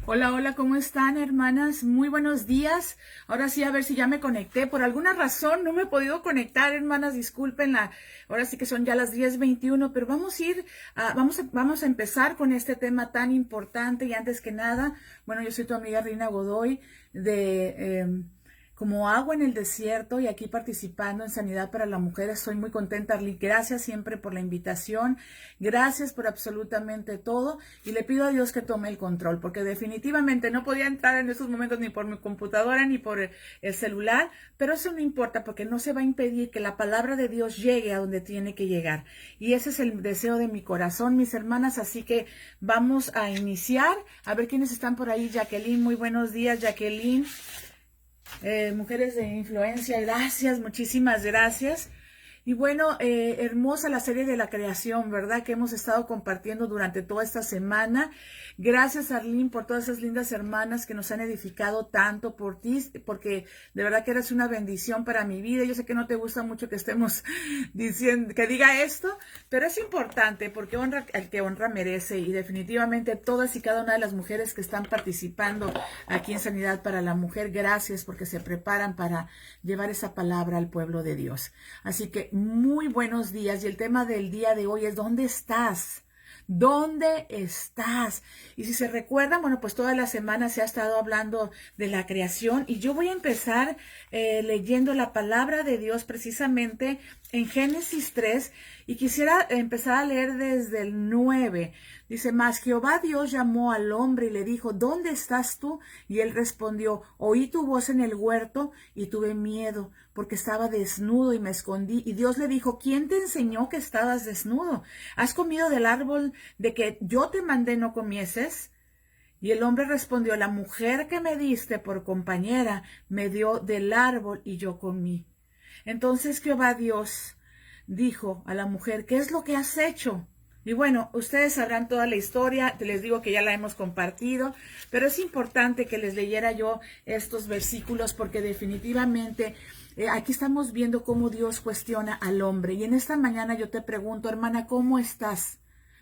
Hola, hola, ¿cómo están, hermanas? Muy buenos días. Ahora sí, a ver si ya me conecté. Por alguna razón no me he podido conectar, hermanas, discúlpenla. Ahora sí que son ya las 10:21, pero vamos a ir, vamos a empezar con este tema tan importante. Y antes que nada, bueno, yo soy tu amiga Rina Godoy como agua en el desierto y aquí participando en Sanidad para la Mujer. Estoy muy contenta, Arly. Gracias siempre por la invitación. Gracias por absolutamente todo. Y le pido a Dios que tome el control, porque definitivamente no podía entrar en esos momentos ni por mi computadora ni por el celular, pero eso no importa porque no se va a impedir que la palabra de Dios llegue a donde tiene que llegar. Y ese es el deseo de mi corazón, mis hermanas. Así que vamos a iniciar. A ver quiénes están por ahí. Jacqueline, muy buenos días, Jacqueline. Mujeres de influencia, gracias, muchísimas gracias. Y bueno, hermosa la serie de la creación, ¿verdad? Que hemos estado compartiendo durante toda esta semana. Gracias, Arlene, por todas esas lindas hermanas que nos han edificado tanto por ti, porque de verdad que eres una bendición para mi vida. Yo sé que no te gusta mucho que estemos diciendo, que diga esto, pero es importante porque honra al que honra merece. Y definitivamente todas y cada una de las mujeres que están participando aquí en Sanidad para la Mujer, gracias porque se preparan para llevar esa palabra al pueblo de Dios. Así que muy buenos días, y el tema del día de hoy es ¿dónde estás? ¿Dónde estás? Y si se recuerdan, bueno, pues toda la semana se ha estado hablando de la creación y yo voy a empezar leyendo la palabra de Dios precisamente en Génesis 3 y quisiera empezar a leer desde el 9. Dice, mas Jehová Dios llamó al hombre y le dijo, ¿dónde estás tú? Y él respondió, oí tu voz en el huerto y tuve miedo, porque estaba desnudo y me escondí. Y Dios le dijo, ¿quién te enseñó que estabas desnudo? ¿Has comido del árbol de que yo te mandé no comieses? Y el hombre respondió, la mujer que me diste por compañera me dio del árbol y yo comí. Entonces Jehová Dios dijo a la mujer, ¿qué es lo que has hecho? Y bueno, ustedes sabrán toda la historia, les digo que ya la hemos compartido, pero es importante que les leyera yo estos versículos porque definitivamente aquí estamos viendo cómo Dios cuestiona al hombre. Y en esta mañana yo te pregunto, hermana, ¿cómo estás?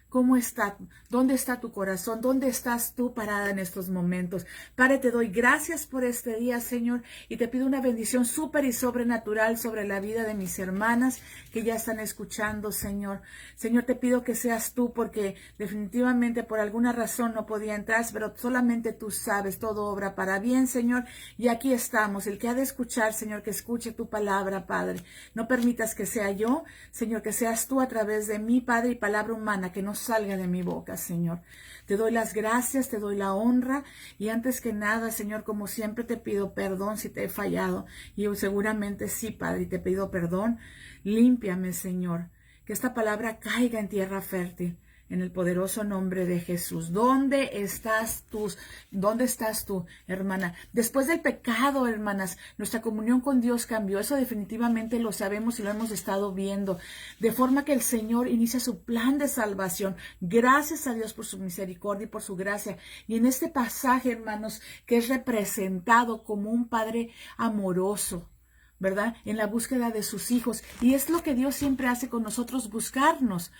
¿Cómo está? ¿Dónde está tu corazón? ¿Dónde estás tú parada en estos momentos? Padre, te doy gracias por este día, Señor, y te pido una bendición súper y sobrenatural sobre la vida de mis hermanas que ya están escuchando, Señor. Señor, te pido que seas tú, porque definitivamente por alguna razón no podía entrar, pero solamente tú sabes, todo obra para bien, Señor, y aquí estamos. El que ha de escuchar, Señor, que escuche tu palabra, Padre. No permitas que sea yo, Señor, que seas tú a través de mí, Padre, y palabra humana, que no salga de mi boca, Señor. Te doy las gracias, te doy la honra y antes que nada, Señor, como siempre te pido perdón si te he fallado y seguramente sí, Padre, y te pido perdón. Límpiame, Señor, que esta palabra caiga en tierra fértil. En el poderoso nombre de Jesús. ¿Dónde estás tú? ¿Dónde estás tú, hermana? Después del pecado, hermanas, nuestra comunión con Dios cambió. Eso definitivamente lo sabemos y lo hemos estado viendo. De forma que el Señor inicia su plan de salvación. Gracias a Dios por su misericordia y por su gracia. Y en este pasaje, hermanos, que es representado como un Padre amoroso, ¿verdad? En la búsqueda de sus hijos. Y es lo que Dios siempre hace con nosotros, buscarnos.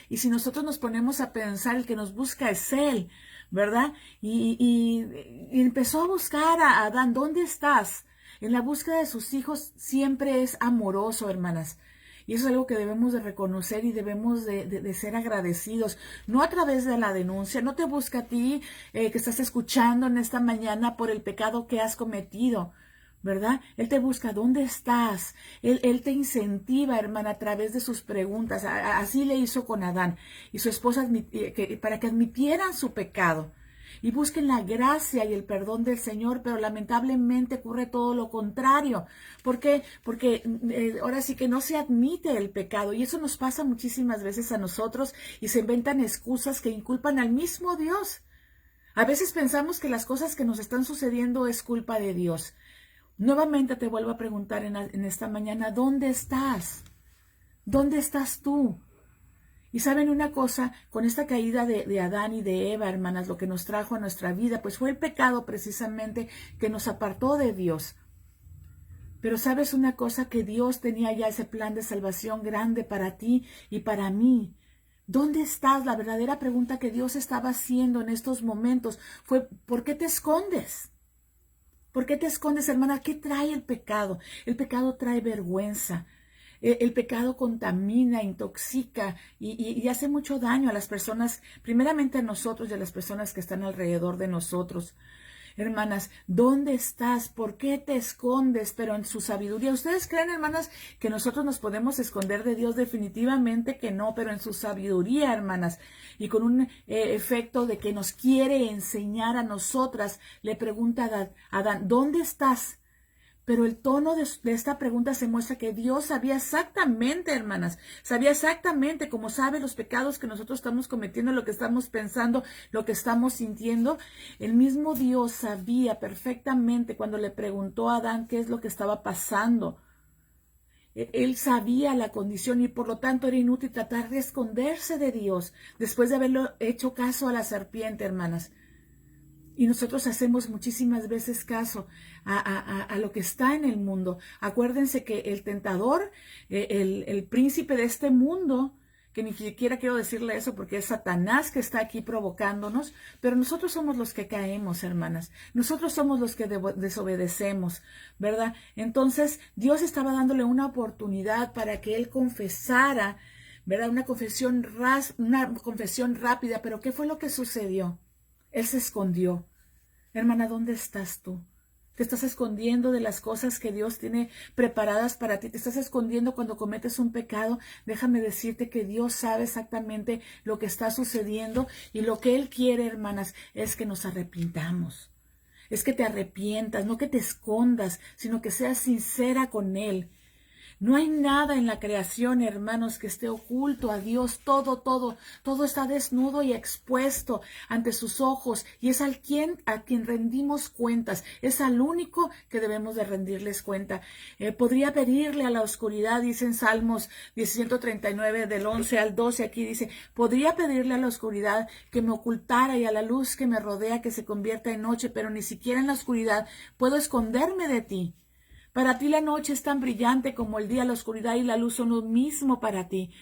Y si nosotros nos ponemos a pensar, el que nos busca es Él, ¿verdad? Y empezó a buscar a Adán, ¿dónde estás? En la búsqueda de sus hijos siempre es amoroso, hermanas. Y eso es algo que debemos de reconocer y debemos de ser agradecidos. No a través de la denuncia, no te busca a ti que estás escuchando en esta mañana por el pecado que has cometido, ¿verdad? Él te busca, ¿dónde estás? Él te incentiva, hermana, a través de sus preguntas. Así le hizo con Adán y su esposa para que admitieran su pecado y busquen la gracia y el perdón del Señor, pero lamentablemente ocurre todo lo contrario. ¿Por qué? Porque ahora sí que no se admite el pecado y eso nos pasa muchísimas veces a nosotros y se inventan excusas que inculpan al mismo Dios. A veces pensamos que las cosas que nos están sucediendo es culpa de Dios. Nuevamente te vuelvo a preguntar en esta mañana, ¿dónde estás? ¿Dónde estás tú? Y saben una cosa, con esta caída de Adán y de Eva, hermanas, lo que nos trajo a nuestra vida, pues fue el pecado precisamente que nos apartó de Dios. Pero sabes una cosa, que Dios tenía ya ese plan de salvación grande para ti y para mí. ¿Dónde estás? La verdadera pregunta que Dios estaba haciendo en estos momentos fue, ¿por qué te escondes? ¿Por qué te escondes, hermana? ¿Qué trae el pecado? El pecado trae vergüenza. El pecado contamina, intoxica y hace mucho daño a las personas, primeramente a nosotros y a las personas que están alrededor de nosotros. Hermanas, ¿dónde estás? ¿Por qué te escondes? Pero en su sabiduría, ¿ustedes creen, hermanas, que nosotros nos podemos esconder de Dios? Definitivamente que no, pero en su sabiduría, hermanas, y con un efecto de que nos quiere enseñar a nosotras, le pregunta a Adán, ¿dónde estás? Pero el tono de esta pregunta se muestra que Dios sabía exactamente, hermanas, sabía exactamente, como sabe los pecados que nosotros estamos cometiendo, lo que estamos pensando, lo que estamos sintiendo. El mismo Dios sabía perfectamente cuando le preguntó a Adán qué es lo que estaba pasando. Él sabía la condición y por lo tanto era inútil tratar de esconderse de Dios después de haberlo hecho caso a la serpiente, hermanas. Y nosotros hacemos muchísimas veces caso a lo que está en el mundo. Acuérdense que el tentador, el príncipe de este mundo, que ni siquiera quiero decirle eso porque es Satanás que está aquí provocándonos, pero nosotros somos los que caemos, hermanas. Nosotros somos los que desobedecemos, ¿verdad? Entonces Dios estaba dándole una oportunidad para que él confesara, ¿verdad? Una confesión rápida, pero ¿qué fue lo que sucedió? Él se escondió. Hermana, ¿dónde estás tú? Te estás escondiendo de las cosas que Dios tiene preparadas para ti. Te estás escondiendo cuando cometes un pecado. Déjame decirte que Dios sabe exactamente lo que está sucediendo y lo que Él quiere, hermanas, es que nos arrepintamos. Es que te arrepientas, no que te escondas, sino que seas sincera con Él. No hay nada en la creación, hermanos, que esté oculto a Dios. Todo está desnudo y expuesto ante sus ojos. Y es a quien rendimos cuentas. Es al único que debemos de rendirles cuenta. Podría pedirle a la oscuridad, dice en Salmos 139, del 11 al 12, aquí dice, podría pedirle a la oscuridad que me ocultara y a la luz que me rodea que se convierta en noche, pero ni siquiera en la oscuridad puedo esconderme de ti. Para ti la noche es tan brillante como el día, la oscuridad y la luz son lo mismo para ti.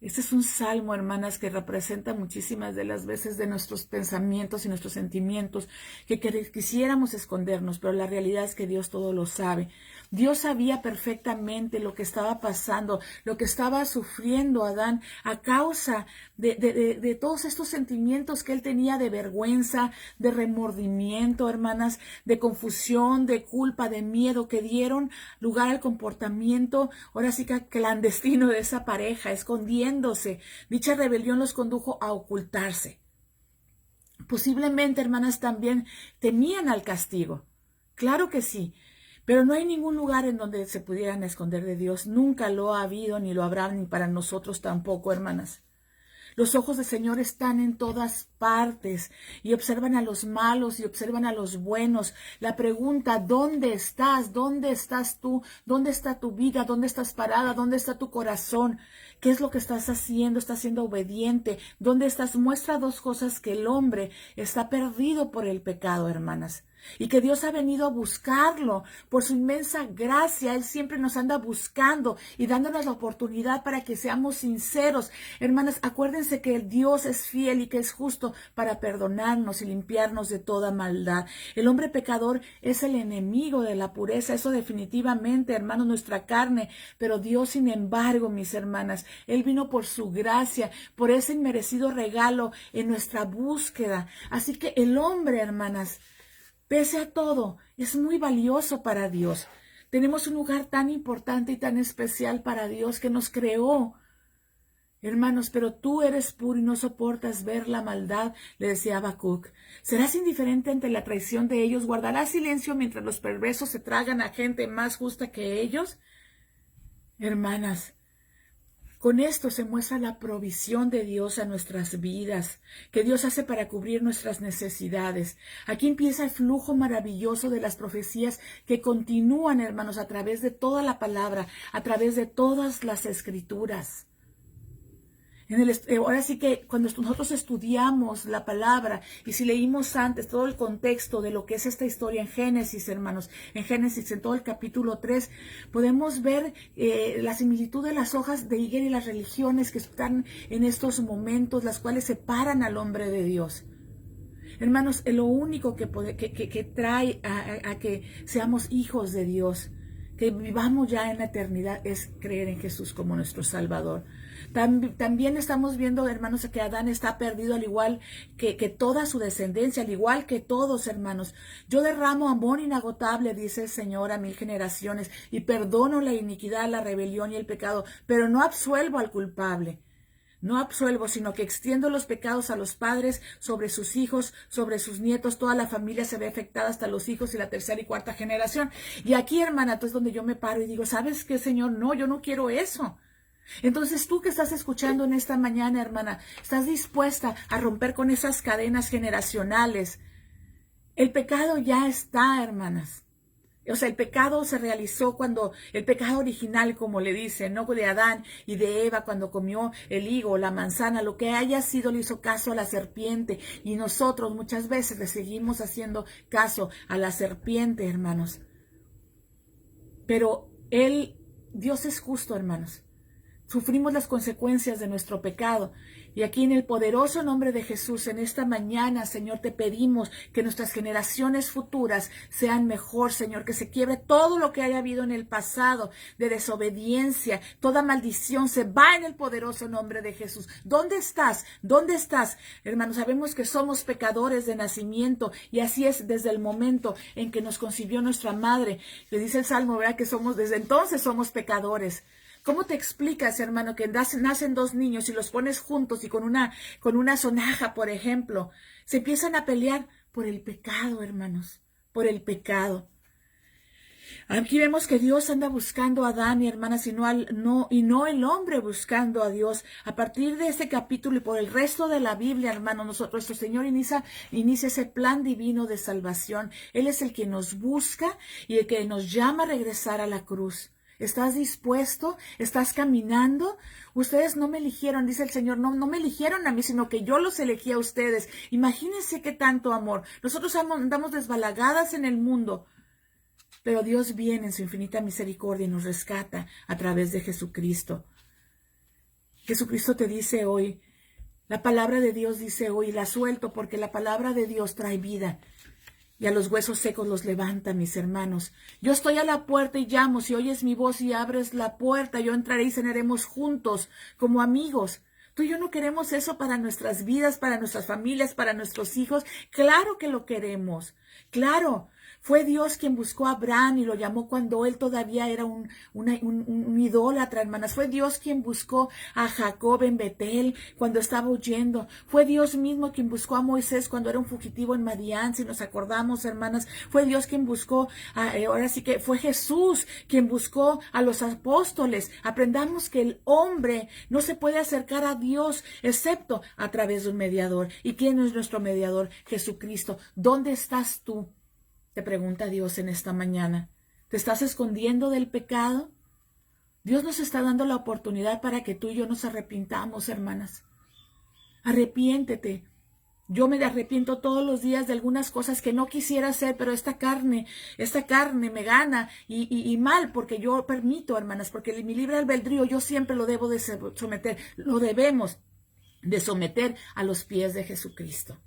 Este es un salmo, hermanas, que representa muchísimas de las veces de nuestros pensamientos y nuestros sentimientos, que quisiéramos escondernos, pero la realidad es que Dios todo lo sabe. Dios sabía perfectamente lo que estaba pasando, lo que estaba sufriendo Adán a causa de todos estos sentimientos que él tenía de vergüenza, de remordimiento, hermanas, de confusión, de culpa, de miedo, que dieron lugar al comportamiento, ahora sí que clandestino de esa pareja, escondiéndose. Dicha rebelión los condujo a ocultarse. Posiblemente, hermanas, también temían al castigo. Claro que sí. Pero no hay ningún lugar en donde se pudieran esconder de Dios. Nunca lo ha habido, ni lo habrá, ni para nosotros tampoco, hermanas. Los ojos del Señor están en todas partes y observan a los malos y observan a los buenos. La pregunta, ¿dónde estás? ¿Dónde estás tú? ¿Dónde está tu vida? ¿Dónde estás parada? ¿Dónde está tu corazón? ¿Qué es lo que estás haciendo? ¿Estás siendo obediente? ¿Dónde estás? Muestra dos cosas: que el hombre está perdido por el pecado, hermanas, y que Dios ha venido a buscarlo por su inmensa gracia. Él siempre nos anda buscando y dándonos la oportunidad para que seamos sinceros. Hermanas, acuérdense que Dios es fiel y que es justo para perdonarnos y limpiarnos de toda maldad. El hombre pecador es el enemigo de la pureza, eso definitivamente, hermanos, nuestra carne. Pero Dios, sin embargo, mis hermanas, Él vino por su gracia, por ese inmerecido regalo en nuestra búsqueda. Así que el hombre, hermanas, pese a todo, es muy valioso para Dios. Tenemos un lugar tan importante y tan especial para Dios, que nos creó. Hermanos, pero tú eres puro y no soportas ver la maldad, le decía Habacuc. ¿Serás indiferente ante la traición de ellos? ¿Guardarás silencio mientras los perversos se tragan a gente más justa que ellos? Hermanas, con esto se muestra la provisión de Dios a nuestras vidas, que Dios hace para cubrir nuestras necesidades. Aquí empieza el flujo maravilloso de las profecías que continúan, hermanos, a través de toda la palabra, a través de todas las escrituras. Ahora sí que cuando nosotros estudiamos la palabra y si leímos antes todo el contexto de lo que es esta historia en Génesis, hermanos, en Génesis, en todo el capítulo 3, podemos ver la similitud de las hojas de higuera y las religiones que están en estos momentos, las cuales separan al hombre de Dios. Hermanos, lo único que trae a que seamos hijos de Dios, que vivamos ya en la eternidad, es creer en Jesús como nuestro Salvador. También estamos viendo, hermanos, que Adán está perdido al igual que toda su descendencia, al igual que todos, hermanos. Yo derramo amor inagotable, dice el Señor, a 1000 generaciones, y perdono la iniquidad, la rebelión y el pecado, pero no absuelvo al culpable. No absuelvo, sino que extiendo los pecados a los padres, sobre sus hijos, sobre sus nietos. Toda la familia se ve afectada, hasta los hijos y la tercera y cuarta generación. Y aquí, hermana, entonces donde yo me paro y digo, ¿sabes qué, Señor? No, yo no quiero eso. Entonces tú que estás escuchando en esta mañana, hermana, ¿estás dispuesta a romper con esas cadenas generacionales? El pecado ya está, hermanas. O sea, el pecado se realizó cuando, el pecado original, como le dicen, ¿no? De Adán y de Eva cuando comió el higo, la manzana, lo que haya sido, le hizo caso a la serpiente. Y nosotros muchas veces le seguimos haciendo caso a la serpiente, hermanos. Pero Dios es justo, hermanos. Sufrimos las consecuencias de nuestro pecado. Y aquí en el poderoso nombre de Jesús, en esta mañana, Señor, te pedimos que nuestras generaciones futuras sean mejor, Señor, que se quiebre todo lo que haya habido en el pasado de desobediencia, toda maldición se va en el poderoso nombre de Jesús. ¿Dónde estás? ¿Dónde estás? Hermanos, sabemos que somos pecadores de nacimiento y así es desde el momento en que nos concibió nuestra madre. Le dice el Salmo, ¿verdad? Que desde entonces somos pecadores. ¿Cómo te explicas, hermano, que nacen dos niños y los pones juntos y con una sonaja, por ejemplo, se empiezan a pelear por el pecado, hermanos, por el pecado? Aquí vemos que Dios anda buscando a Adán y hermanas y no el hombre buscando a Dios. A partir de este capítulo y por el resto de la Biblia, hermano, nuestro Señor inicia ese plan divino de salvación. Él es el que nos busca y el que nos llama a regresar a la cruz. ¿Estás dispuesto? ¿Estás caminando? Ustedes no me eligieron, dice el Señor, no me eligieron a mí, sino que yo los elegí a ustedes. Imagínense qué tanto amor. Nosotros andamos desbalagadas en el mundo, pero Dios viene en su infinita misericordia y nos rescata a través de Jesucristo. Jesucristo te dice hoy, la palabra de Dios dice hoy, la suelto porque la palabra de Dios trae vida. Y a los huesos secos los levanta, mis hermanos. Yo estoy a la puerta y llamo. Si oyes mi voz y abres la puerta, yo entraré y cenaremos juntos como amigos. Tú y yo no queremos eso para nuestras vidas, para nuestras familias, para nuestros hijos. Claro que lo queremos. Claro. Fue Dios quien buscó a Abraham y lo llamó cuando él todavía era un idólatra, hermanas. Fue Dios quien buscó a Jacob en Betel cuando estaba huyendo. Fue Dios mismo quien buscó a Moisés cuando era un fugitivo en Madián, si nos acordamos, hermanas. Fue Dios quien buscó, ahora sí que fue Jesús quien buscó a los apóstoles. Aprendamos que el hombre no se puede acercar a Dios excepto a través de un mediador. ¿Y quién es nuestro mediador? Jesucristo. ¿Dónde estás tú? Te pregunta Dios en esta mañana. ¿Te estás escondiendo del pecado? Dios nos está dando la oportunidad para que tú y yo nos arrepintamos, hermanas. Arrepiéntete. Yo me arrepiento todos los días de algunas cosas que no quisiera hacer, pero esta carne me gana y mal, porque yo permito, hermanas, porque mi libre albedrío yo siempre lo debo de someter, lo debemos de someter a los pies de Jesucristo.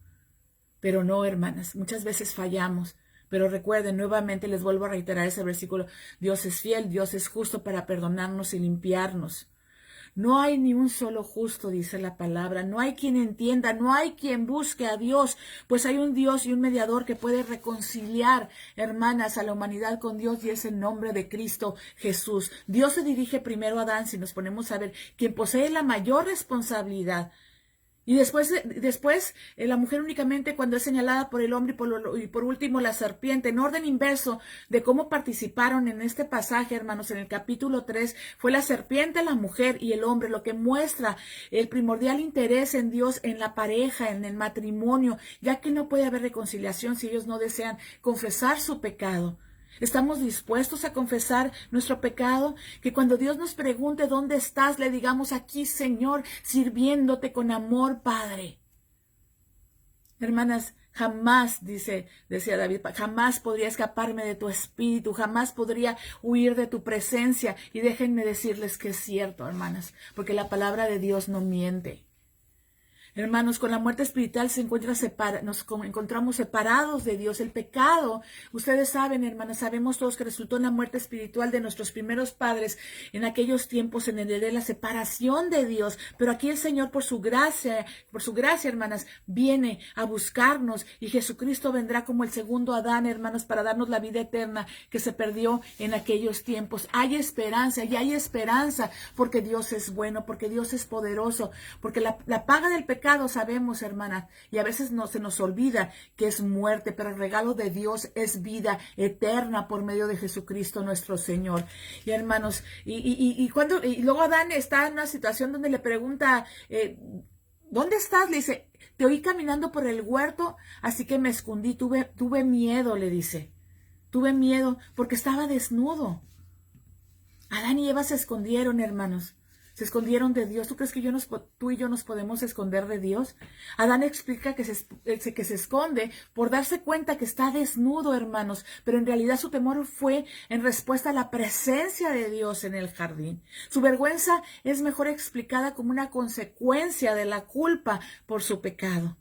Pero no, hermanas, muchas veces fallamos. Pero recuerden, nuevamente les vuelvo a reiterar ese versículo, Dios es fiel, Dios es justo para perdonarnos y limpiarnos. No hay ni un solo justo, dice la palabra, no hay quien entienda, no hay quien busque a Dios, pues hay un Dios y un mediador que puede reconciliar, hermanas, a la humanidad con Dios y es el nombre de Cristo Jesús. Dios se dirige primero a Adán, si nos ponemos a ver, quien posee la mayor responsabilidad. Y después la mujer únicamente cuando es señalada por el hombre y por último la serpiente, en orden inverso de cómo participaron en este pasaje, hermanos, en el capítulo 3, fue la serpiente, la mujer y el hombre, lo que muestra el primordial interés en Dios, en la pareja, en el matrimonio, ya que no puede haber reconciliación si ellos no desean confesar su pecado. ¿Estamos dispuestos a confesar nuestro pecado? Que cuando Dios nos pregunte dónde estás, le digamos: aquí, Señor, sirviéndote con amor, Padre. Hermanas, jamás, decía David, jamás podría escaparme de tu espíritu, jamás podría huir de tu presencia. Y déjenme decirles que es cierto, hermanas, porque la palabra de Dios no miente. Hermanos, con la muerte espiritual nos encontramos separados de Dios. El pecado, ustedes saben, hermanas, sabemos todos que resultó en la muerte espiritual de nuestros primeros padres en aquellos tiempos, en el de la separación de Dios. Pero aquí el Señor, por su gracia, hermanas, viene a buscarnos, y Jesucristo vendrá como el segundo Adán, hermanos, para darnos la vida eterna que se perdió en aquellos tiempos. Hay esperanza, y hay esperanza, porque Dios es bueno, porque Dios es poderoso, porque la paga del pecado, sabemos, hermana, y a veces se nos olvida que es muerte, pero el regalo de Dios es vida eterna por medio de Jesucristo nuestro Señor. Y hermanos, y luego Adán está en una situación donde le pregunta: ¿dónde estás? Le dice: te oí caminando por el huerto, así que me escondí, tuve miedo, le dice. Tuve miedo porque estaba desnudo. Adán y Eva se escondieron, hermanos. Se escondieron de Dios. ¿Tú crees que tú y yo nos podemos esconder de Dios? Adán explica que se esconde por darse cuenta que está desnudo, hermanos, pero en realidad su temor fue en respuesta a la presencia de Dios en el jardín. Su vergüenza es mejor explicada como una consecuencia de la culpa por su pecado.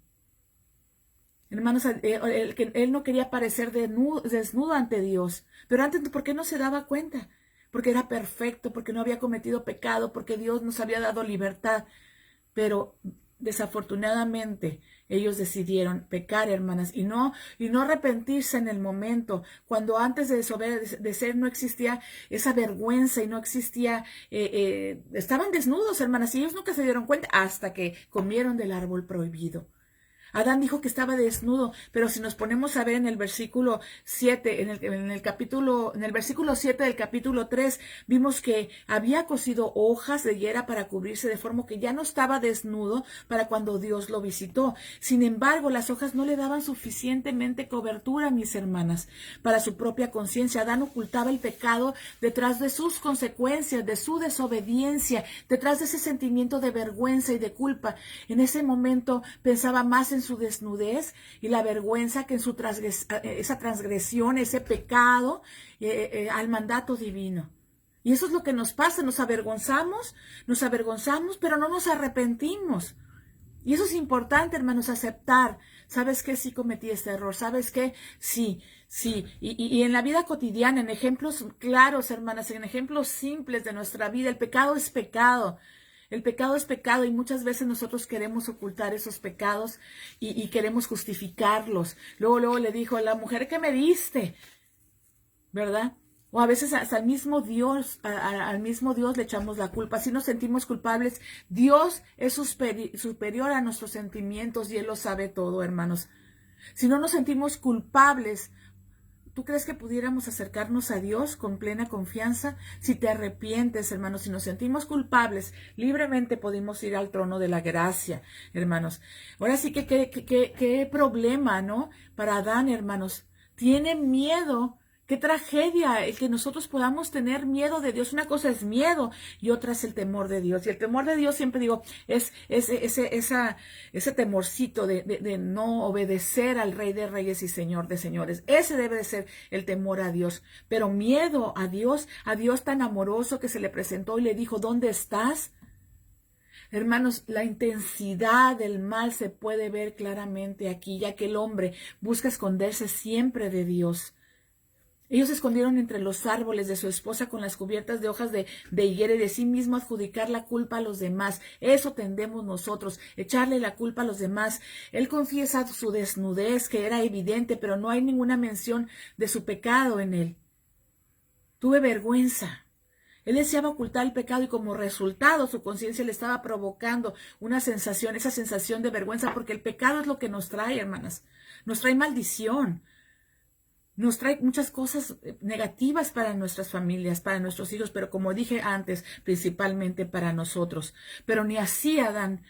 Hermanos, él no quería parecer desnudo ante Dios, pero antes, ¿por qué no se daba cuenta? Porque era perfecto, porque no había cometido pecado, porque Dios nos había dado libertad. Pero desafortunadamente ellos decidieron pecar, hermanas, y no arrepentirse en el momento, cuando antes de desobedecer no existía esa vergüenza y no existía, estaban desnudos, hermanas, y ellos nunca se dieron cuenta hasta que comieron del árbol prohibido. Adán dijo que estaba desnudo, pero si nos ponemos a ver en el versículo 7, en el versículo 7 del capítulo 3, vimos que había cosido hojas de higuera para cubrirse, de forma que ya no estaba desnudo para cuando Dios lo visitó. Sin embargo, las hojas no le daban suficientemente cobertura, mis hermanas, para su propia conciencia. Adán ocultaba el pecado detrás de sus consecuencias, de su desobediencia, detrás de ese sentimiento de vergüenza y de culpa. En ese momento pensaba más en su desnudez y la vergüenza que en esa transgresión, ese pecado al mandato divino. Y eso es lo que nos pasa: nos avergonzamos, pero no nos arrepentimos. Y eso es importante, hermanos, aceptar. ¿Sabes qué? Sí cometí este error. ¿Sabes qué? Sí. Y en la vida cotidiana, en ejemplos claros, hermanas, en ejemplos simples de nuestra vida, el pecado es pecado. El pecado es pecado, y muchas veces nosotros queremos ocultar esos pecados y queremos justificarlos. Luego le dijo: la mujer que me diste, ¿verdad? O a veces hasta al mismo Dios le echamos la culpa. Si nos sentimos culpables, Dios es superior a nuestros sentimientos y Él lo sabe todo, hermanos. Si no nos sentimos culpables, ¿tú crees que pudiéramos acercarnos a Dios con plena confianza? Si te arrepientes, hermanos, si nos sentimos culpables, libremente podemos ir al trono de la gracia, hermanos. Ahora sí que qué problema, ¿no? Para Adán, hermanos. Tiene miedo. Qué tragedia el que nosotros podamos tener miedo de Dios. Una cosa es miedo y otra es el temor de Dios. Y el temor de Dios, siempre digo, es ese temorcito de no obedecer al Rey de Reyes y Señor de Señores. Ese debe de ser el temor a Dios. Pero miedo a Dios tan amoroso que se le presentó y le dijo: ¿dónde estás? Hermanos, la intensidad del mal se puede ver claramente aquí, ya que el hombre busca esconderse siempre de Dios. Ellos se escondieron entre los árboles de su esposa con las cubiertas de hojas de higuera, y de sí mismo adjudicar la culpa a los demás. Eso tendemos nosotros, echarle la culpa a los demás. Él confiesa su desnudez, que era evidente, pero no hay ninguna mención de su pecado en él. Tuve vergüenza. Él deseaba ocultar el pecado, y como resultado su conciencia le estaba provocando esa sensación de vergüenza, porque el pecado es lo que nos trae, hermanas. Nos trae maldición. Nos trae muchas cosas negativas para nuestras familias, para nuestros hijos, pero como dije antes, principalmente para nosotros. Pero ni así Adán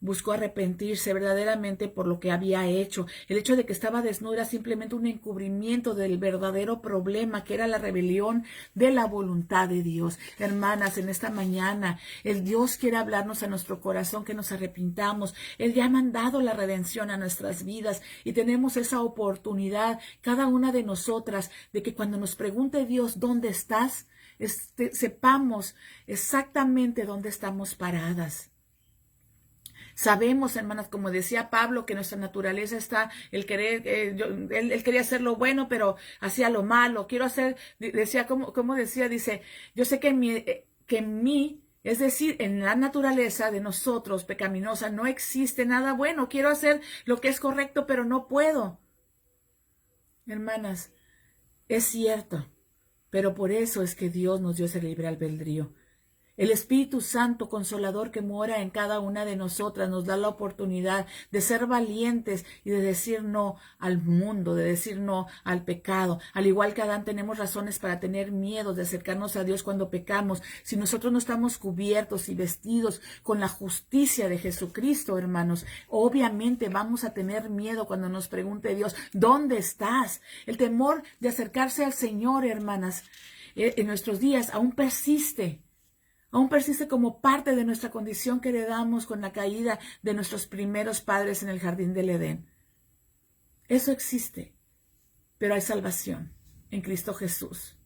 buscó arrepentirse verdaderamente por lo que había hecho. El hecho de que estaba desnuda era simplemente un encubrimiento del verdadero problema, que era la rebelión de la voluntad de Dios. Hermanas, en esta mañana, el Dios quiere hablarnos a nuestro corazón, que nos arrepintamos. Él ya ha mandado la redención a nuestras vidas y tenemos esa oportunidad, cada una de nosotras, de que cuando nos pregunte Dios, ¿dónde estás?, sepamos exactamente dónde estamos paradas. Sabemos, hermanas, como decía Pablo, que nuestra naturaleza está el querer, él quería hacer lo bueno, pero hacía lo malo. Quiero hacer, decía, como decía, dice, yo sé que en mí, es decir, en la naturaleza de nosotros, pecaminosa, no existe nada bueno. Quiero hacer lo que es correcto, pero no puedo. Hermanas, es cierto, pero por eso es que Dios nos dio ese libre albedrío. El Espíritu Santo Consolador que mora en cada una de nosotras nos da la oportunidad de ser valientes y de decir no al mundo, de decir no al pecado. Al igual que Adán, tenemos razones para tener miedo de acercarnos a Dios cuando pecamos. Si nosotros no estamos cubiertos y vestidos con la justicia de Jesucristo, hermanos, obviamente vamos a tener miedo cuando nos pregunte Dios, ¿dónde estás? El temor de acercarse al Señor, hermanas, en nuestros días aún persiste. Aún persiste como parte de nuestra condición que heredamos con la caída de nuestros primeros padres en el jardín del Edén. Eso existe, pero hay salvación en Cristo Jesús.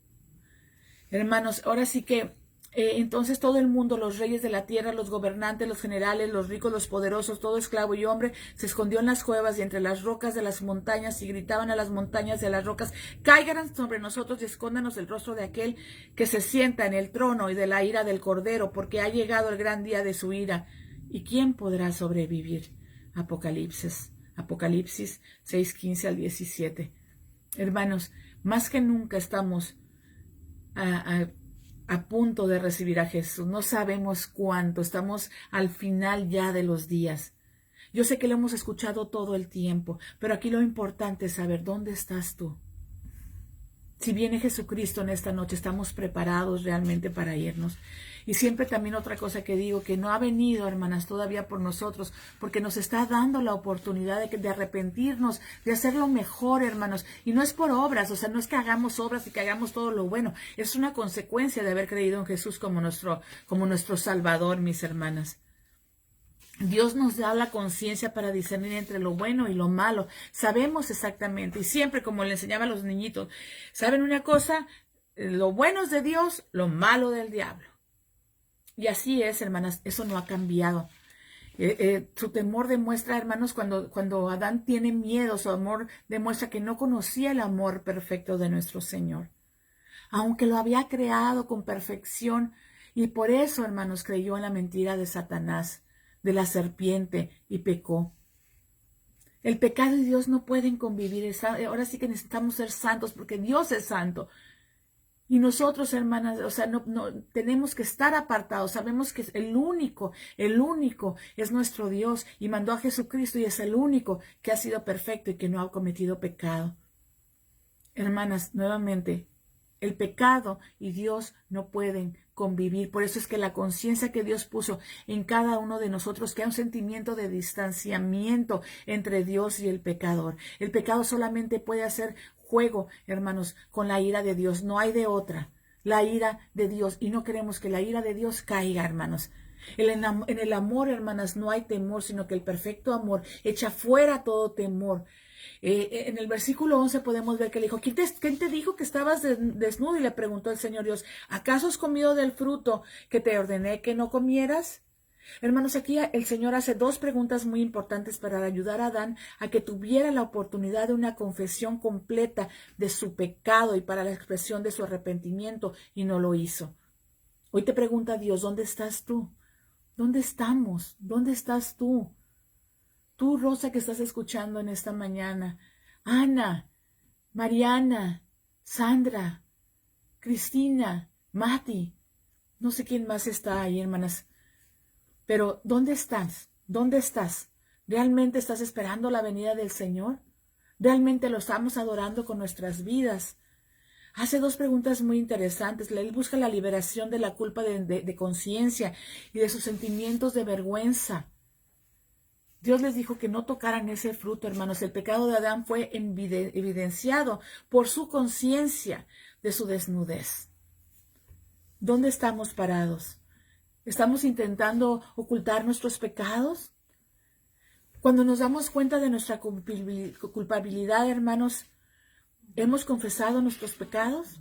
Hermanos, ahora sí que entonces todo el mundo, los reyes de la tierra, los gobernantes, los generales, los ricos, los poderosos, todo esclavo y hombre, se escondió en las cuevas y entre las rocas de las montañas y gritaban a las montañas y a las rocas, caigan sobre nosotros y escóndanos el rostro de aquel que se sienta en el trono y de la ira del Cordero, porque ha llegado el gran día de su ira. ¿Y quién podrá sobrevivir? Apocalipsis 6:15 al 17. Hermanos, más que nunca estamos a punto de recibir a Jesús. No sabemos cuánto. Estamos al final ya de los días. Yo sé que lo hemos escuchado todo el tiempo, pero aquí lo importante es saber dónde estás tú. Si viene Jesucristo en esta noche, estamos preparados realmente para irnos. Y siempre también otra cosa que digo, que no ha venido, hermanas, todavía por nosotros, porque nos está dando la oportunidad de arrepentirnos, de hacerlo mejor, hermanos. Y no es por obras, o sea, no es que hagamos obras y que hagamos todo lo bueno. Es una consecuencia de haber creído en Jesús como nuestro Salvador, mis hermanas. Dios nos da la conciencia para discernir entre lo bueno y lo malo. Sabemos exactamente, y siempre como le enseñaba a los niñitos, ¿saben una cosa? Lo bueno es de Dios, lo malo del diablo. Y así es, hermanas, eso no ha cambiado. Su temor demuestra, hermanos, cuando Adán tiene miedo, su amor demuestra que no conocía el amor perfecto de nuestro Señor. Aunque lo había creado con perfección, y por eso, hermanos, creyó en la mentira de Satanás, de la serpiente, y pecó. El pecado y Dios no pueden convivir. Ahora sí que necesitamos ser santos porque Dios es santo. Y nosotros, hermanas, o sea, no tenemos que estar apartados. Sabemos que el único es nuestro Dios y mandó a Jesucristo y es el único que ha sido perfecto y que no ha cometido pecado. Hermanas, nuevamente, el pecado y Dios no pueden convivir. Por eso es que la conciencia que Dios puso en cada uno de nosotros, que hay un sentimiento de distanciamiento entre Dios y el pecador. El pecado solamente puede hacer juego, hermanos, con la ira de Dios. No hay de otra. La ira de Dios. Y no queremos que la ira de Dios caiga, hermanos. En el amor, hermanas, no hay temor, sino que el perfecto amor echa fuera todo temor. En el versículo 11 podemos ver que le dijo, ¿quién te dijo que estabas desnudo? Y le preguntó el Señor Dios, ¿acaso has comido del fruto que te ordené que no comieras? Hermanos, aquí el Señor hace dos preguntas muy importantes para ayudar a Adán a que tuviera la oportunidad de una confesión completa de su pecado y para la expresión de su arrepentimiento, y no lo hizo. Hoy te pregunta Dios, ¿dónde estás tú? ¿Dónde estamos? ¿Dónde estás tú? Tú, Rosa, que estás escuchando en esta mañana, Ana, Mariana, Sandra, Cristina, Mati, no sé quién más está ahí, hermanas, pero ¿dónde estás? ¿Dónde estás? ¿Realmente estás esperando la venida del Señor? ¿Realmente lo estamos adorando con nuestras vidas? Hace dos preguntas muy interesantes. Él busca la liberación de la culpa de conciencia y de sus sentimientos de vergüenza. Dios les dijo que no tocaran ese fruto, hermanos. El pecado de Adán fue evidenciado por su conciencia de su desnudez. ¿Dónde estamos parados? ¿Estamos intentando ocultar nuestros pecados? Cuando nos damos cuenta de nuestra culpabilidad, hermanos, ¿hemos confesado nuestros pecados?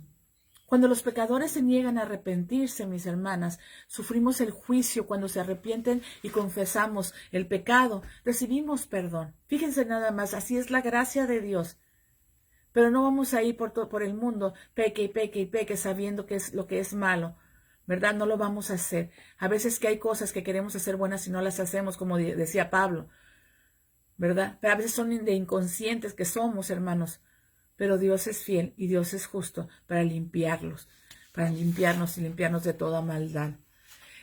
Cuando los pecadores se niegan a arrepentirse, mis hermanas, sufrimos el juicio. Cuando se arrepienten y confesamos el pecado, recibimos perdón. Fíjense nada más, así es la gracia de Dios. Pero no vamos a ir por el mundo, peque y peque y peque, sabiendo que es lo que es malo, ¿verdad? No lo vamos a hacer. A veces que hay cosas que queremos hacer buenas y no las hacemos, como decía Pablo, ¿verdad? Pero a veces son de inconscientes que somos, hermanos. Pero Dios es fiel y Dios es justo para limpiarnos y limpiarnos de toda maldad.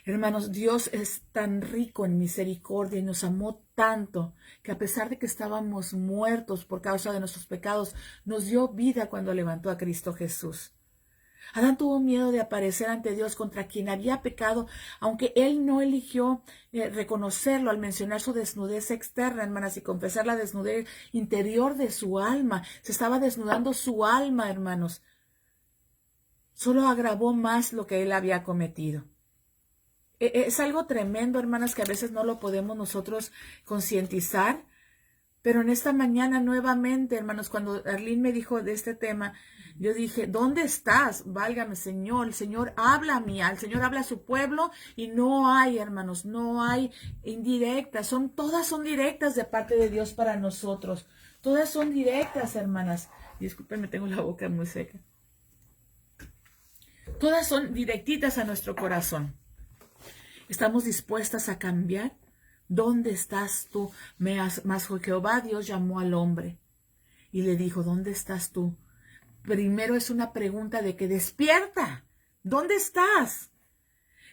Hermanos, Dios es tan rico en misericordia y nos amó tanto que a pesar de que estábamos muertos por causa de nuestros pecados, nos dio vida cuando levantó a Cristo Jesús. Adán tuvo miedo de aparecer ante Dios contra quien había pecado, aunque él no eligió reconocerlo al mencionar su desnudez externa, hermanas, y confesar la desnudez interior de su alma. Se estaba desnudando su alma, hermanos. Solo agravó más lo que él había cometido. Es algo tremendo, hermanas, que a veces no lo podemos nosotros concientizar, pero en esta mañana nuevamente, hermanos, cuando Arlene me dijo de este tema, yo dije, ¿dónde estás? Válgame, Señor. El Señor habla a mí, el Señor habla a su pueblo y no hay, hermanos, no hay indirectas. Todas son directas de parte de Dios para nosotros. Todas son directas, hermanas. Discúlpenme, tengo la boca muy seca. Todas son directitas a nuestro corazón. ¿Estamos dispuestas a cambiar? ¿Dónde estás tú? Mas Jehová Dios llamó al hombre y le dijo, ¿dónde estás tú? Primero es una pregunta de que despierta. ¿Dónde estás?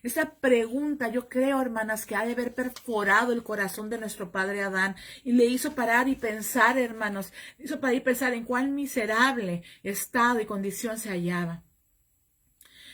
Esa pregunta, yo creo, hermanas, que ha de haber perforado el corazón de nuestro padre Adán y le hizo parar y pensar, hermanos, hizo parar y pensar en cuán miserable estado y condición se hallaba.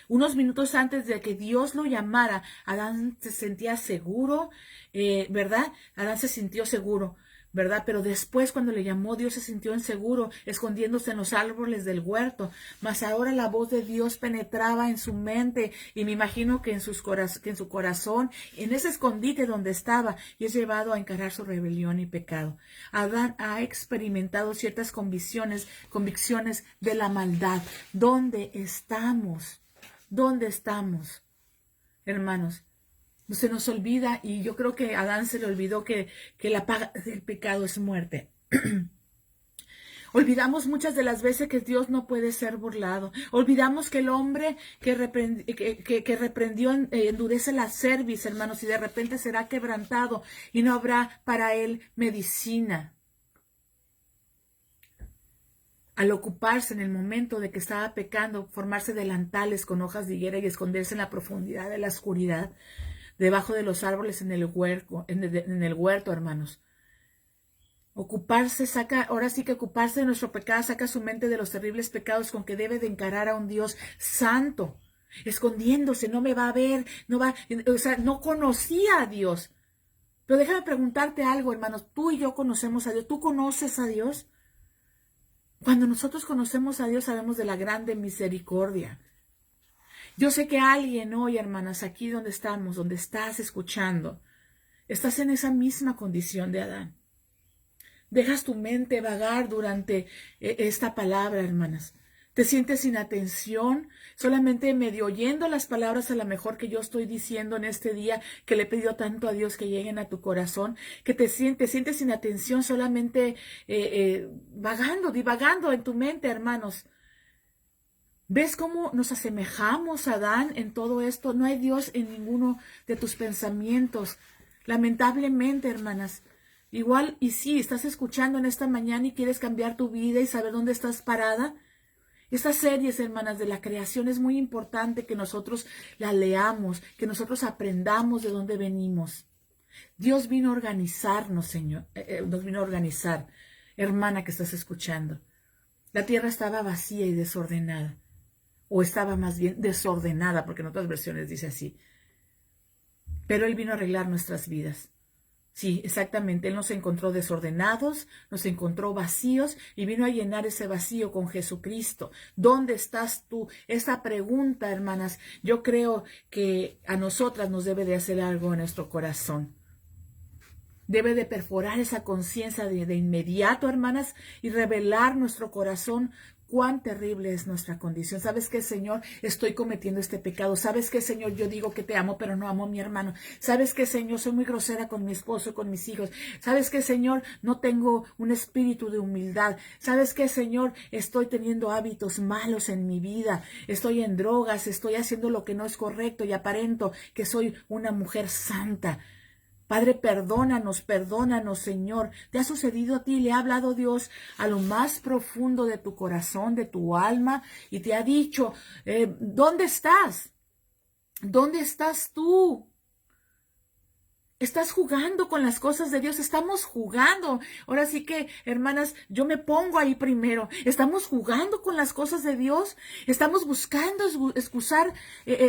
Unos minutos antes de que Dios lo llamara, Adán se sentía seguro, ¿verdad? Adán se sintió seguro, ¿verdad? Pero después cuando le llamó, Dios se sintió inseguro, escondiéndose en los árboles del huerto. Mas ahora la voz de Dios penetraba en su mente y me imagino que en su corazón, en ese escondite donde estaba, y es llevado a encarar su rebelión y pecado. Adán ha experimentado ciertas convicciones de la maldad. ¿Dónde estamos? ¿Dónde estamos, hermanos? Se nos olvida, y yo creo que a Adán se le olvidó que la paga del pecado es muerte. Olvidamos muchas de las veces que Dios no puede ser burlado. Olvidamos que el hombre que reprendió endurece la cerviz, hermanos, y de repente será quebrantado y no habrá para él medicina. Al ocuparse en el momento de que estaba pecando, formarse delantales con hojas de higuera y esconderse en la profundidad de la oscuridad, debajo de los árboles en el huerto, hermanos. Ahora sí que ocuparse de nuestro pecado saca su mente de los terribles pecados con que debe de encarar a un Dios santo, escondiéndose, no me va a ver, no conocía a Dios. Pero déjame preguntarte algo, hermanos, tú y yo conocemos a Dios, ¿tú conoces a Dios? Cuando nosotros conocemos a Dios sabemos de la grande misericordia. Yo sé que alguien hoy, hermanas, aquí donde estamos, donde estás escuchando, estás en esa misma condición de Adán. Dejas tu mente vagar durante esta palabra, hermanas. Te sientes sin atención, solamente medio oyendo las palabras a lo mejor que yo estoy diciendo en este día, que le he pedido tanto a Dios que lleguen a tu corazón, que te sientes sin atención, solamente divagando en tu mente, hermanos. ¿Ves cómo nos asemejamos a Adán en todo esto? No hay Dios en ninguno de tus pensamientos. Lamentablemente, hermanas. Igual, y sí, estás escuchando en esta mañana y quieres cambiar tu vida y saber dónde estás parada. Estas series, hermanas, de la creación es muy importante que nosotros la leamos, que nosotros aprendamos de dónde venimos. Dios vino a organizarnos, Señor, nos vino a organizar, hermana que estás escuchando. La tierra estaba vacía y desordenada, o estaba más bien desordenada, porque en otras versiones dice así. Pero Él vino a arreglar nuestras vidas. Sí, exactamente. Él nos encontró desordenados, nos encontró vacíos y vino a llenar ese vacío con Jesucristo. ¿Dónde estás tú? Esa pregunta, hermanas, yo creo que a nosotras nos debe de hacer algo en nuestro corazón. Debe de perforar esa conciencia de inmediato, hermanas, y revelar nuestro corazón cuán terrible es nuestra condición. ¿Sabes qué, Señor? Estoy cometiendo este pecado. ¿Sabes qué, Señor? Yo digo que te amo, pero no amo a mi hermano. ¿Sabes qué, Señor? Soy muy grosera con mi esposo, con mis hijos. ¿Sabes qué, Señor? No tengo un espíritu de humildad. ¿Sabes qué, Señor? Estoy teniendo hábitos malos en mi vida. Estoy en drogas, estoy haciendo lo que no es correcto y aparento que soy una mujer santa. Padre, perdónanos, Señor. ¿Te ha sucedido a ti? Le ha hablado Dios a lo más profundo de tu corazón, de tu alma, y te ha dicho, ¿dónde estás? ¿Dónde estás tú? Estás jugando con las cosas de Dios, estamos jugando. Ahora sí que, hermanas, yo me pongo ahí primero. Estamos jugando con las cosas de Dios, estamos buscando excusar,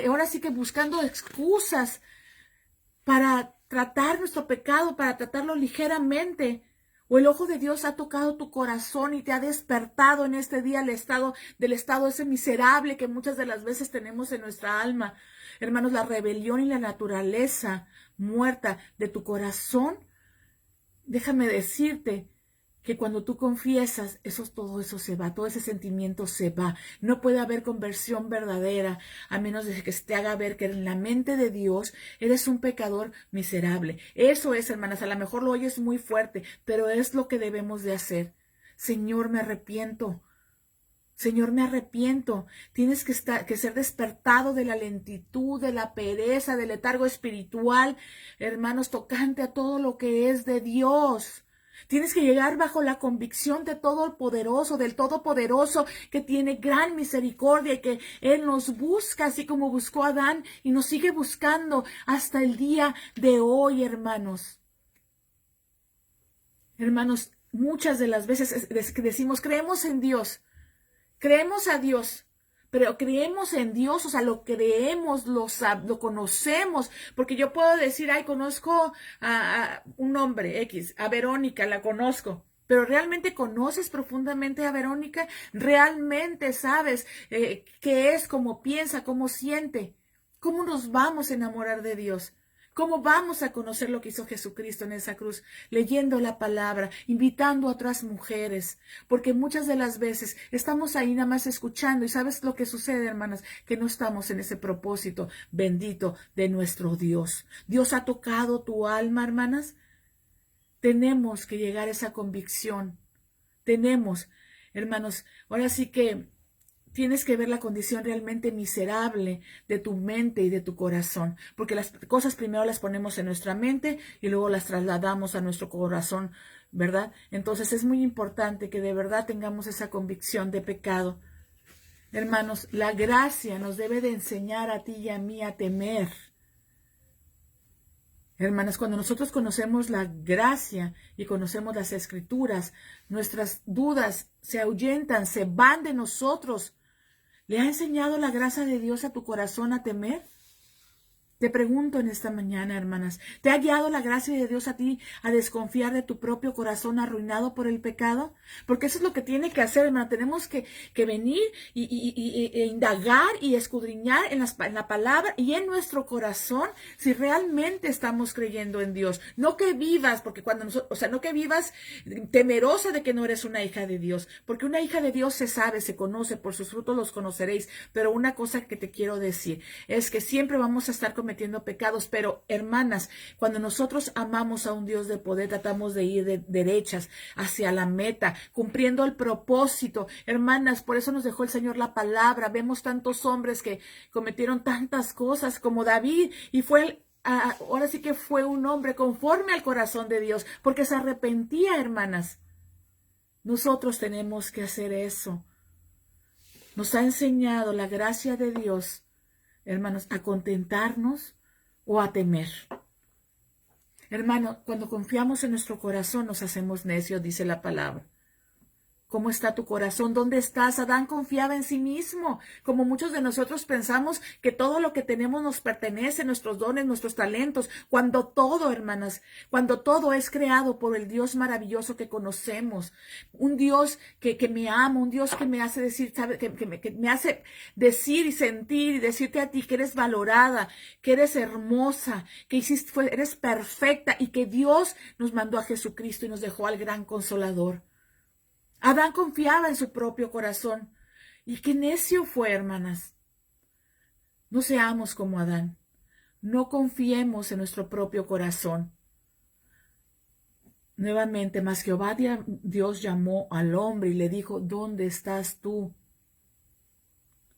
ahora sí que buscando excusas para tratar nuestro pecado, para tratarlo ligeramente. O el ojo de Dios ha tocado tu corazón y te ha despertado en este día del estado ese miserable que muchas de las veces tenemos en nuestra alma. Hermanos, la rebelión y la naturaleza muerta de tu corazón, déjame decirte que cuando tú confiesas, todo eso se va, todo ese sentimiento se va. No puede haber conversión verdadera a menos de que se te haga ver que en la mente de Dios eres un pecador miserable. Eso es, hermanas, a lo mejor lo oyes muy fuerte, pero es lo que debemos de hacer. Señor, me arrepiento. Señor, me arrepiento. Tienes que ser despertado de la lentitud, de la pereza, del letargo espiritual, hermanos, tocante a todo lo que es de Dios. Tienes que llegar bajo la convicción de Todopoderoso, del Todopoderoso que tiene gran misericordia y que Él nos busca así como buscó a Adán y nos sigue buscando hasta el día de hoy, hermanos. Hermanos, muchas de las veces decimos, creemos en Dios, creemos a Dios. Pero creemos en Dios, o sea, lo creemos, lo conocemos, porque yo puedo decir, ay, conozco a un hombre X, a Verónica, la conozco, pero ¿realmente conoces profundamente a Verónica? ¿Realmente sabes qué es, cómo piensa, cómo siente? ¿Cómo nos vamos a enamorar de Dios? ¿Cómo vamos a conocer lo que hizo Jesucristo en esa cruz? Leyendo la palabra, invitando a otras mujeres, porque muchas de las veces estamos ahí nada más escuchando y ¿sabes lo que sucede, hermanas? Que no estamos en ese propósito bendito de nuestro Dios. Dios ha tocado tu alma, hermanas. Tenemos que llegar a esa convicción. Tenemos, hermanos, ahora sí que tienes que ver la condición realmente miserable de tu mente y de tu corazón, porque las cosas primero las ponemos en nuestra mente y luego las trasladamos a nuestro corazón, ¿verdad? Entonces es muy importante que de verdad tengamos esa convicción de pecado. Hermanos, la gracia nos debe de enseñar a ti y a mí a temer. Hermanas, cuando nosotros conocemos la gracia y conocemos las escrituras, nuestras dudas se ahuyentan, se van de nosotros. ¿Le ha enseñado la gracia de Dios a tu corazón a temer? Te pregunto en esta mañana, hermanas, ¿te ha guiado la gracia de Dios a ti a desconfiar de tu propio corazón arruinado por el pecado? Porque eso es lo que tiene que hacer, hermana. Tenemos que venir e indagar y escudriñar en la palabra y en nuestro corazón si realmente estamos creyendo en Dios. No que vivas, porque no que vivas temerosa de que no eres una hija de Dios, porque una hija de Dios se sabe, se conoce, por sus frutos los conoceréis. Pero una cosa que te quiero decir es que siempre vamos a estar cometiendo pecados, pero hermanas, cuando nosotros amamos a un Dios de poder, tratamos de ir derechas hacia la meta, cumpliendo el propósito. Hermanas, por eso nos dejó el Señor la palabra. Vemos tantos hombres que cometieron tantas cosas como David y ahora sí que fue un hombre conforme al corazón de Dios, porque se arrepentía, hermanas. Nosotros tenemos que hacer eso. Nos ha enseñado la gracia de Dios, hermanos, a contentarnos o a temer. Hermano, cuando confiamos en nuestro corazón nos hacemos necios, dice la palabra. ¿Cómo está tu corazón? ¿Dónde estás? Adán confiaba en sí mismo, como muchos de nosotros pensamos que todo lo que tenemos nos pertenece, nuestros dones, nuestros talentos, cuando todo, hermanas, cuando todo es creado por el Dios maravilloso que conocemos, un Dios que me ama, un Dios que me hace decir, ¿sabe? Que me hace decir y sentir y decirte a ti que eres valorada, que eres hermosa, que eres perfecta y que Dios nos mandó a Jesucristo y nos dejó al gran Consolador. Adán confiaba en su propio corazón. Y qué necio fue, hermanas. No seamos como Adán. No confiemos en nuestro propio corazón. Nuevamente, mas Jehová Dios llamó al hombre y le dijo, ¿dónde estás tú?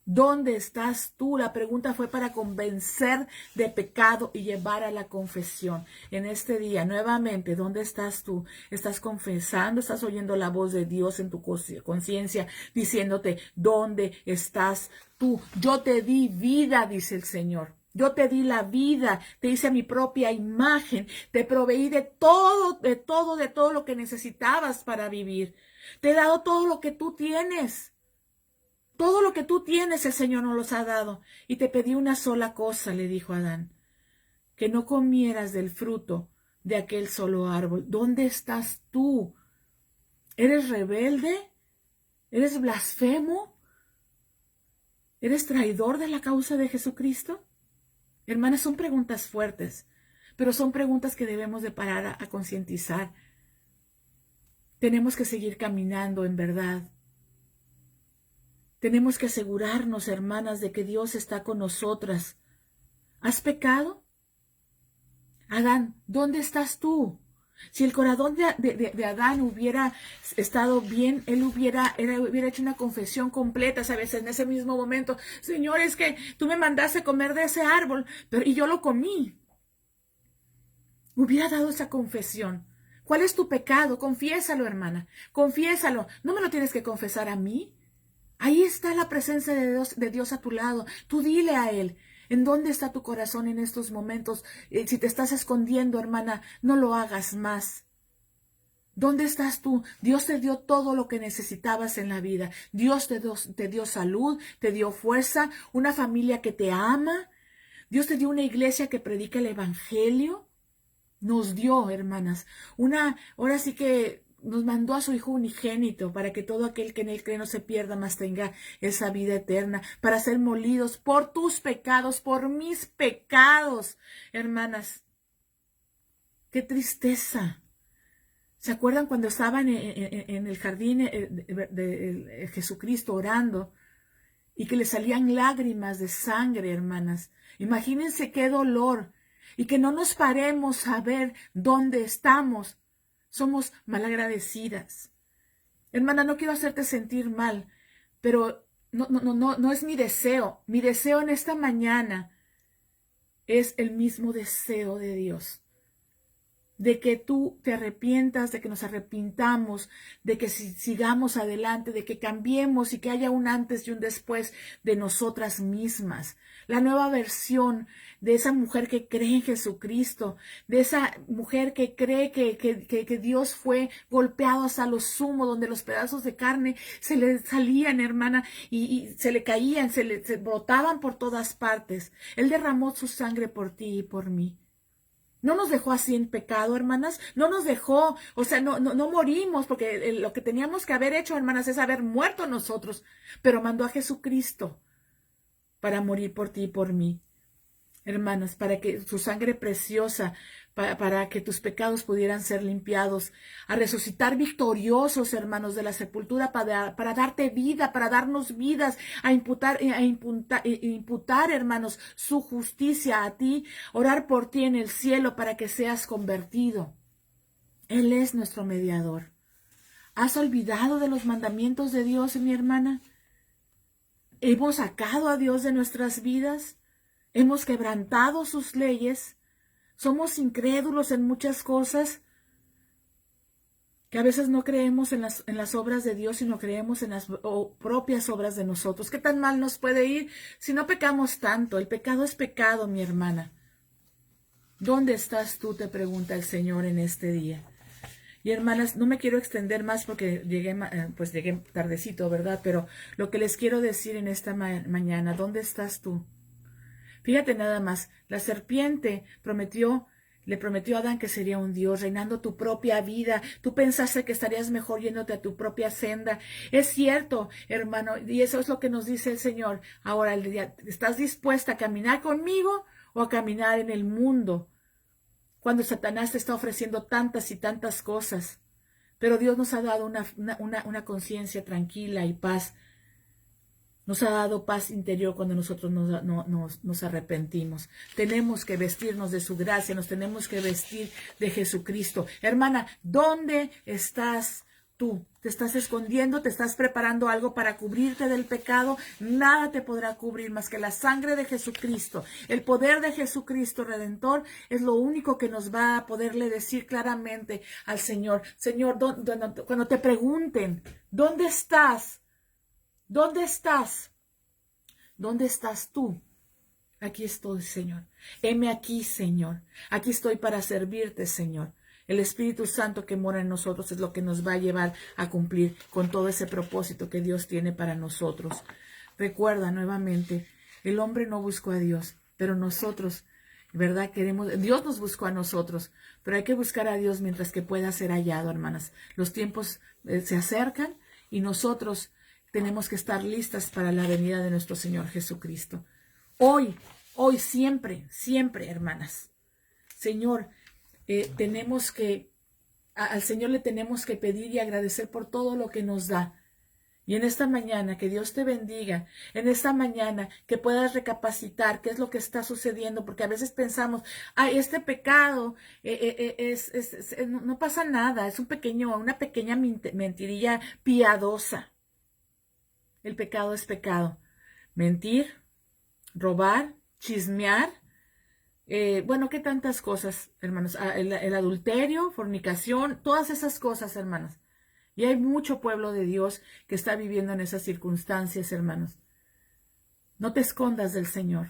¿Dónde estás tú? La pregunta fue para convencer de pecado y llevar a la confesión. En este día, nuevamente, ¿dónde estás tú? ¿Estás confesando? ¿Estás oyendo la voz de Dios en tu conciencia diciéndote, ¿dónde estás tú? Yo te di vida, dice el Señor. Yo te di la vida, te hice mi propia imagen, te proveí de todo lo que necesitabas para vivir. Te he dado todo lo que tú tienes. Todo lo que tú tienes el Señor nos los ha dado. Y te pedí una sola cosa, le dijo Adán, que no comieras del fruto de aquel solo árbol. ¿Dónde estás tú? ¿Eres rebelde? ¿Eres blasfemo? ¿Eres traidor de la causa de Jesucristo? Hermanas, son preguntas fuertes, pero son preguntas que debemos de parar a concientizar. Tenemos que seguir caminando en verdad. Tenemos que asegurarnos, hermanas, de que Dios está con nosotras. ¿Has pecado? Adán, ¿dónde estás tú? Si el corazón de Adán hubiera estado bien, él hubiera hecho una confesión completa, ¿sabes? En ese mismo momento, Señor, es que tú me mandaste comer de ese árbol, y yo lo comí. Hubiera dado esa confesión. ¿Cuál es tu pecado? Confiésalo, hermana. Confiésalo. No me lo tienes que confesar a mí. Ahí está la presencia de Dios a tu lado. Tú dile a Él, ¿en dónde está tu corazón en estos momentos? Si te estás escondiendo, hermana, no lo hagas más. ¿Dónde estás tú? Dios te dio todo lo que necesitabas en la vida. Dios te dio salud, te dio fuerza, una familia que te ama. Dios te dio una iglesia que predica el evangelio. Nos dio, hermanas, ahora sí que nos mandó a su Hijo unigénito para que todo aquel que en él cree no se pierda, mas tenga esa vida eterna, para ser molidos por tus pecados, por mis pecados. Hermanas, qué tristeza. ¿Se acuerdan cuando estaban en el jardín de Jesucristo orando y que le salían lágrimas de sangre, hermanas? Imagínense qué dolor. Y que no nos paremos a ver dónde estamos. Somos malagradecidas. Hermana, no quiero hacerte sentir mal, pero no es mi deseo. Mi deseo en esta mañana es el mismo deseo de Dios. De que tú te arrepientas, de que nos arrepintamos, de que sigamos adelante, de que cambiemos y que haya un antes y un después de nosotras mismas. La nueva versión de esa mujer que cree en Jesucristo, de esa mujer que cree que Dios fue golpeado hasta lo sumo, donde los pedazos de carne se le salían, hermana, y se le caían, se brotaban por todas partes. Él derramó su sangre por ti y por mí. No nos dejó así en pecado, hermanas. No nos dejó, o sea, no morimos, porque lo que teníamos que haber hecho, hermanas, es haber muerto nosotros. Pero mandó a Jesucristo para morir por ti y por mí. Hermanas, para que su sangre preciosa, para que tus pecados pudieran ser limpiados, a resucitar victoriosos, hermanos, de la sepultura, para darte vida, para darnos vidas, a imputar, hermanos, su justicia a ti, orar por ti en el cielo para que seas convertido. Él es nuestro mediador. ¿Has olvidado de los mandamientos de Dios, mi hermana? ¿Hemos sacado a Dios de nuestras vidas? ¿Hemos quebrantado sus leyes? ¿Somos incrédulos en muchas cosas? Que a veces no creemos en las obras de Dios, sino creemos en las propias obras de nosotros. ¿Qué tan mal nos puede ir si no pecamos tanto? El pecado es pecado, mi hermana. ¿Dónde estás tú? Te pregunta el Señor en este día. Y hermanas, no me quiero extender más porque llegué tardecito, ¿verdad? Pero lo que les quiero decir en esta mañana, ¿dónde estás tú? Fíjate nada más, la serpiente le prometió a Adán que sería un Dios, reinando tu propia vida. Tú pensaste que estarías mejor yéndote a tu propia senda. Es cierto, hermano, y eso es lo que nos dice el Señor. Ahora, ¿estás dispuesta a caminar conmigo o a caminar en el mundo? Cuando Satanás te está ofreciendo tantas y tantas cosas. Pero Dios nos ha dado una conciencia tranquila y paz. Nos ha dado paz interior cuando nosotros nos arrepentimos. Tenemos que vestirnos de su gracia, nos tenemos que vestir de Jesucristo. Hermana, ¿dónde estás tú? ¿Te estás escondiendo? ¿Te estás preparando algo para cubrirte del pecado? Nada te podrá cubrir más que la sangre de Jesucristo. El poder de Jesucristo Redentor es lo único que nos va a poderle decir claramente al Señor. Señor, cuando te pregunten, ¿dónde estás? ¿Dónde estás? ¿Dónde estás tú? Aquí estoy, Señor. Heme aquí, Señor. Aquí estoy para servirte, Señor. El Espíritu Santo que mora en nosotros es lo que nos va a llevar a cumplir con todo ese propósito que Dios tiene para nosotros. Recuerda nuevamente, el hombre no buscó a Dios, pero nosotros, ¿verdad? Dios nos buscó a nosotros, pero hay que buscar a Dios mientras que pueda ser hallado, hermanas. Los tiempos se acercan y nosotros tenemos que estar listas para la venida de nuestro Señor Jesucristo. Hoy, siempre, siempre, hermanas. Señor, al Señor le tenemos que pedir y agradecer por todo lo que nos da. Y en esta mañana, que Dios te bendiga, en esta mañana que puedas recapacitar qué es lo que está sucediendo, porque a veces pensamos, este pecado no pasa nada, es una pequeña mentirilla piadosa. El pecado es pecado. Mentir, robar, chismear, ¿qué tantas cosas, hermanos? El adulterio, fornicación, todas esas cosas, hermanos. Y hay mucho pueblo de Dios que está viviendo en esas circunstancias, hermanos. No te escondas del Señor.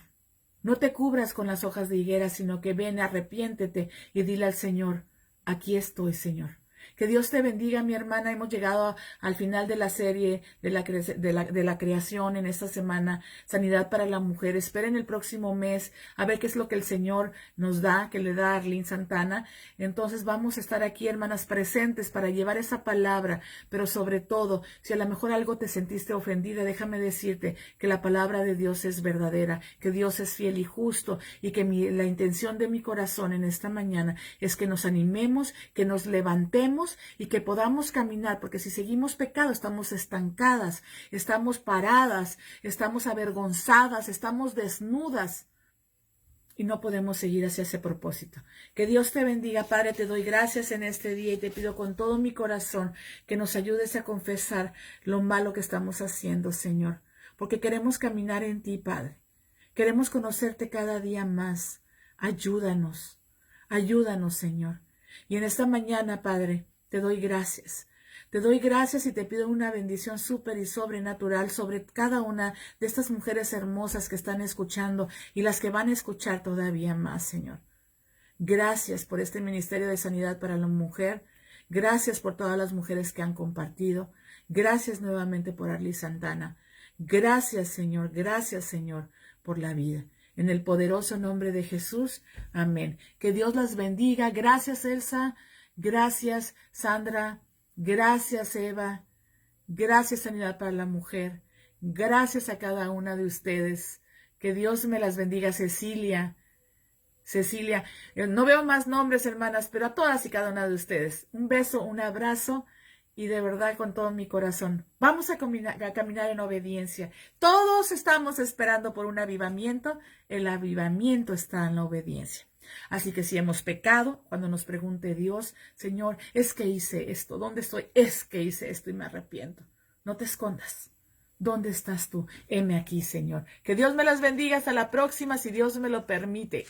No te cubras con las hojas de higuera, sino que ven, arrepiéntete y dile al Señor, aquí estoy, Señor. Que Dios te bendiga, mi hermana. Hemos llegado al final de la serie de la creación en esta semana, Sanidad para la Mujer. Esperen el próximo mes a ver qué es lo que el Señor nos da, que le da a Arlene Santana. Entonces vamos a estar aquí, hermanas, presentes para llevar esa palabra. Pero sobre todo, si a lo mejor algo te sentiste ofendida, déjame decirte que la palabra de Dios es verdadera, que Dios es fiel y justo, y que la intención de mi corazón en esta mañana es que nos animemos, que nos levantemos y que podamos caminar, porque si seguimos pecado estamos estancadas, estamos paradas, estamos avergonzadas, estamos desnudas y no podemos seguir hacia ese propósito. Que Dios te bendiga, Padre. Te doy gracias en este día y te pido con todo mi corazón que nos ayudes a confesar lo malo que estamos haciendo, Señor, porque queremos caminar en ti, Padre. Queremos conocerte cada día más. Ayúdanos, Señor. Y en esta mañana, Padre, te doy gracias. Te doy gracias y te pido una bendición súper y sobrenatural sobre cada una de estas mujeres hermosas que están escuchando y las que van a escuchar todavía más, Señor. Gracias por este Ministerio de Sanidad para la Mujer. Gracias por todas las mujeres que han compartido. Gracias nuevamente por Arlene Santana. Gracias, Señor, por la vida. En el poderoso nombre de Jesús. Amén. Que Dios las bendiga. Gracias, Elsa. Gracias, Sandra. Gracias, Eva. Gracias, Sanidad para la Mujer. Gracias a cada una de ustedes. Que Dios me las bendiga. Cecilia, no veo más nombres, hermanas, pero a todas y cada una de ustedes. Un beso, un abrazo y de verdad con todo mi corazón. Vamos a caminar en obediencia. Todos estamos esperando por un avivamiento. El avivamiento está en la obediencia. Así que si hemos pecado, cuando nos pregunte Dios, Señor, es que hice esto, ¿dónde estoy? Es que hice esto y me arrepiento. No te escondas. ¿Dónde estás tú? Heme aquí, Señor. Que Dios me las bendiga. Hasta la próxima, si Dios me lo permite.